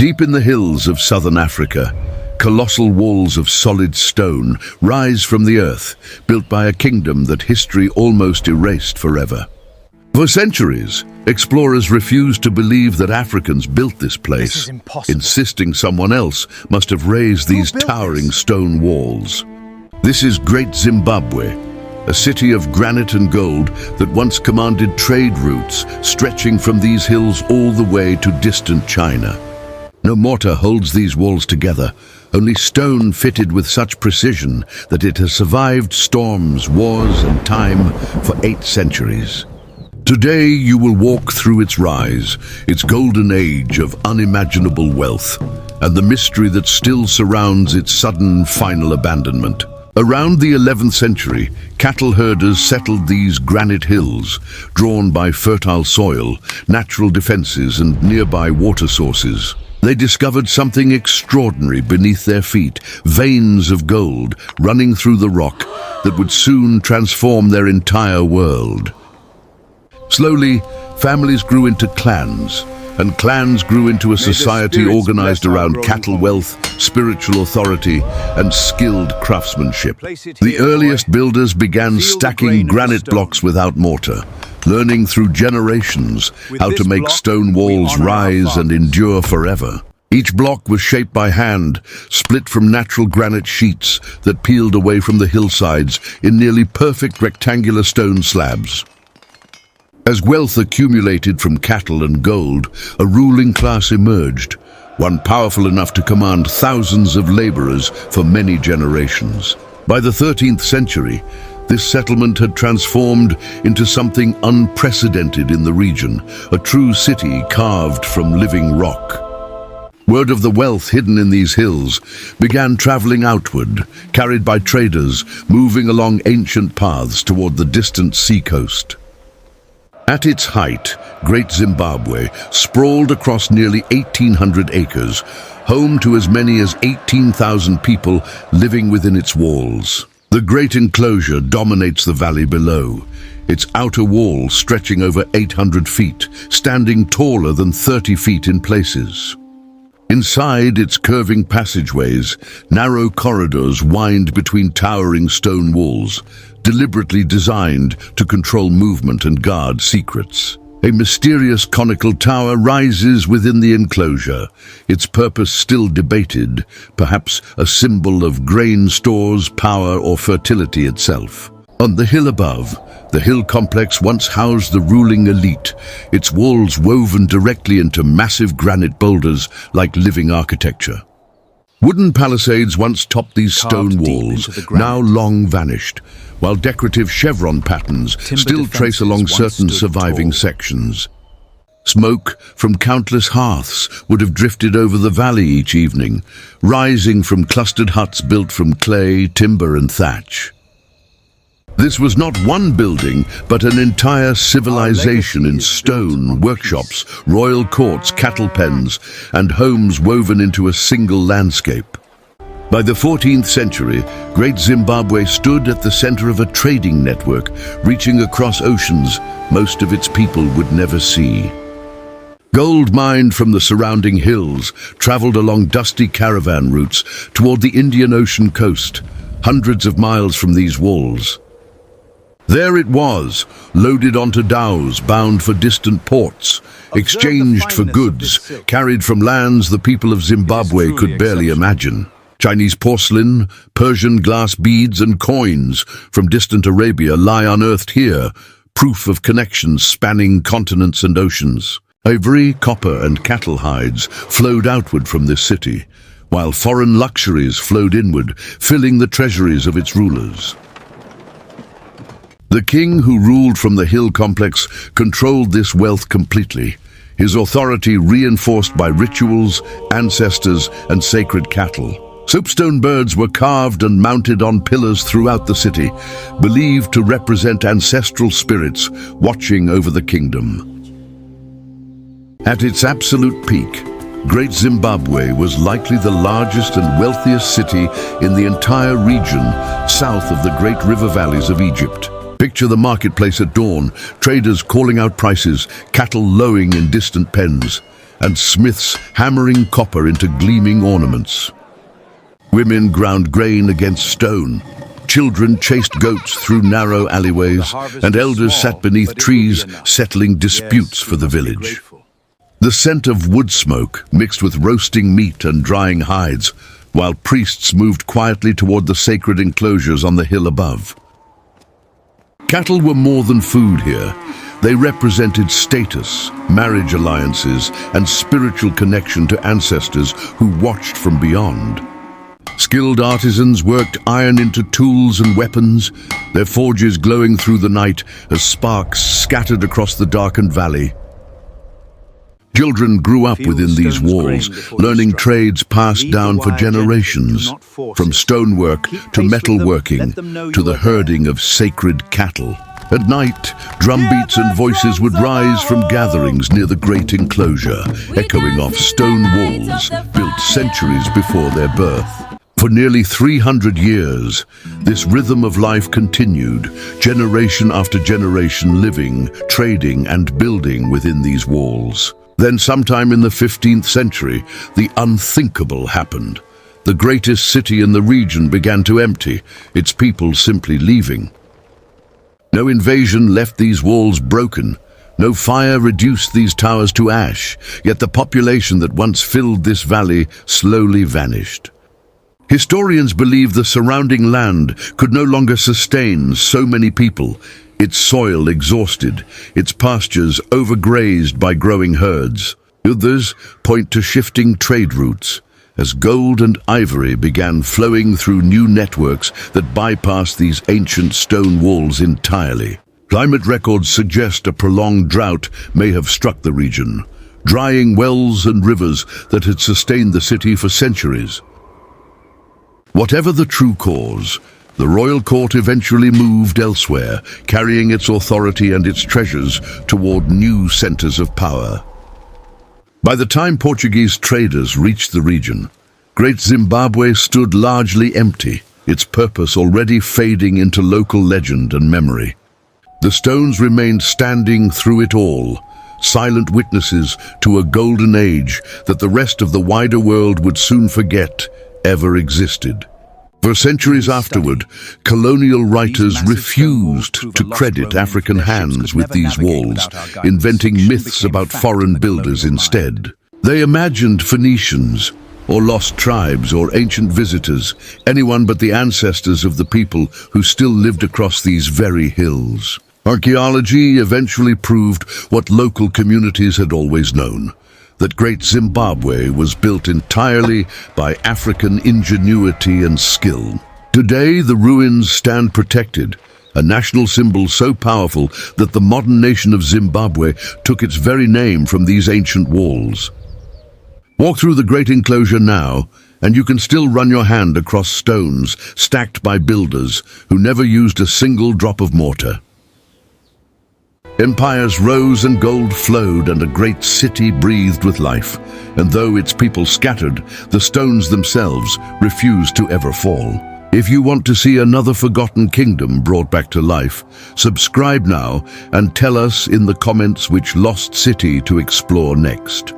Deep in the hills of southern Africa, colossal walls of solid stone rise from the earth, built by a kingdom that history almost erased forever. For centuries, explorers refused to believe that Africans built this place, insisting someone else must have raised these towering stone walls. This is Great Zimbabwe, a city of granite and gold that once commanded trade routes stretching from these hills all the way to distant China. No mortar holds these walls together, only stone fitted with such precision that it has survived storms, wars, and time for 8 centuries. Today you will walk through its rise, its golden age of unimaginable wealth, and the mystery that still surrounds its sudden final abandonment. Around the 11th century, cattle herders settled these granite hills, drawn by fertile soil, natural defenses, and nearby water sources. They discovered something extraordinary beneath their feet, veins of gold running through the rock that would soon transform their entire world. Slowly, families grew into clans, and clans grew into a society organized around cattle wealth, spiritual authority, and skilled craftsmanship. The earliest builders began stacking granite blocks without mortar, learning through generations how to make stone walls rise and endure forever. Each block was shaped by hand, split from natural granite sheets that peeled away from the hillsides in nearly perfect rectangular stone slabs. As wealth accumulated from cattle and gold, a ruling class emerged, one powerful enough to command thousands of laborers for many generations. By the 13th century, this settlement had transformed into something unprecedented in the region, a true city carved from living rock. Word of the wealth hidden in these hills began traveling outward, carried by traders moving along ancient paths toward the distant seacoast. At its height, Great Zimbabwe sprawled across nearly 1,800 acres, home to as many as 18,000 people living within its walls. The Great Enclosure dominates the valley below, its outer wall stretching over 800 feet, standing taller than 30 feet in places. Inside its curving passageways, narrow corridors wind between towering stone walls, deliberately designed to control movement and guard secrets. A mysterious conical tower rises within the enclosure, its purpose still debated, perhaps a symbol of grain stores, power, or fertility itself. On the hill above, the hill complex once housed the ruling elite, its walls woven directly into massive granite boulders like living architecture. Wooden palisades once topped these stone walls, now long vanished, while decorative chevron patterns still trace along certain surviving sections. Smoke from countless hearths would have drifted over the valley each evening, rising from clustered huts built from clay, timber, and thatch. This was not one building, but an entire civilization in stone, workshops, royal courts, cattle pens, and homes woven into a single landscape. By the 14th century, Great Zimbabwe stood at the center of a trading network, reaching across oceans most of its people would never see. Gold mined from the surrounding hills traveled along dusty caravan routes toward the Indian Ocean coast, hundreds of miles from these walls. There it was, loaded onto dhows bound for distant ports, exchanged for goods carried from lands the people of Zimbabwe could barely imagine. Chinese porcelain, Persian glass beads, and coins from distant Arabia lie unearthed here, proof of connections spanning continents and oceans. Ivory, copper, and cattle hides flowed outward from this city, while foreign luxuries flowed inward, filling the treasuries of its rulers. The king who ruled from the hill complex controlled this wealth completely, his authority reinforced by rituals, ancestors, and sacred cattle. Soapstone birds were carved and mounted on pillars throughout the city, believed to represent ancestral spirits watching over the kingdom. At its absolute peak, Great Zimbabwe was likely the largest and wealthiest city in the entire region south of the great river valleys of Egypt. Picture the marketplace at dawn, traders calling out prices, cattle lowing in distant pens, and smiths hammering copper into gleaming ornaments. Women ground grain against stone. Children chased goats through narrow alleyways, and elders sat beneath trees, settling disputes for the village. The scent of wood smoke mixed with roasting meat and drying hides, while priests moved quietly toward the sacred enclosures on the hill above. Cattle were more than food here. They represented status, marriage alliances, and spiritual connection to ancestors who watched from beyond. Skilled artisans worked iron into tools and weapons, their forges glowing through the night as sparks scattered across the darkened valley. Children grew up within these walls, learning trades passed down for generations, from stonework to metalworking to the herding of sacred cattle. At night, drumbeats and voices would rise from gatherings near the Great Enclosure, echoing off stone walls built centuries before their birth. For nearly 300 years, this rhythm of life continued, generation after generation living, trading and building within these walls. Then sometime in the 15th century, the unthinkable happened. The greatest city in the region began to empty, its people simply leaving. No invasion left these walls broken. No fire reduced these towers to ash, yet the population that once filled this valley slowly vanished. Historians believe the surrounding land could no longer sustain so many people, its soil exhausted, its pastures overgrazed by growing herds. Others point to shifting trade routes, as gold and ivory began flowing through new networks that bypassed these ancient stone walls entirely. Climate records suggest a prolonged drought may have struck the region, drying wells and rivers that had sustained the city for centuries. Whatever the true cause, the royal court eventually moved elsewhere, carrying its authority and its treasures toward new centers of power. By the time Portuguese traders reached the region, Great Zimbabwe stood largely empty, its purpose already fading into local legend and memory. The stones remained standing through it all, silent witnesses to a golden age that the rest of the wider world would soon forget ever existed. For centuries afterward, colonial writers refused to credit African hands with these walls, inventing myths about foreign builders instead. They imagined Phoenicians, or lost tribes, or ancient visitors, anyone but the ancestors of the people who still lived across these very hills. Archaeology eventually proved what local communities had always known, that Great Zimbabwe was built entirely by African ingenuity and skill. Today, the ruins stand protected, a national symbol so powerful that the modern nation of Zimbabwe took its very name from these ancient walls. Walk through the Great Enclosure now, and you can still run your hand across stones stacked by builders who never used a single drop of mortar. Empires rose and gold flowed, and a great city breathed with life. And though its people scattered, the stones themselves refused to ever fall. If you want to see another forgotten kingdom brought back to life, subscribe now and tell us in the comments which lost city to explore next.